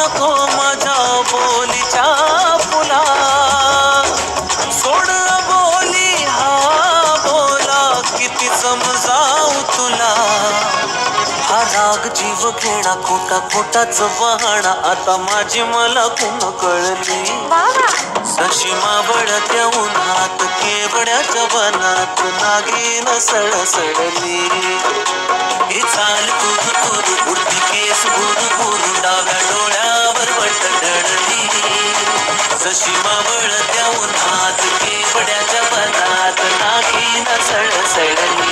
नको माझ्या बोलीच्या फुला, सोड बोली हा बोला, किती समजावू तुला. हा राग जीव घेणा, खोटा खोटाच बहाणा, आता माझी मला खून कळली. जशी मावळत्या उन्हात केवड्याच्या वनात नागिन सळसळली. ही चाल कुरू कुरू उडती केस गुरु गुरु, डाव्या डोळ्यावर बट डळली. जशी मावळत्या उन्हात केवड्याच्या वनात नागिन सळसळली.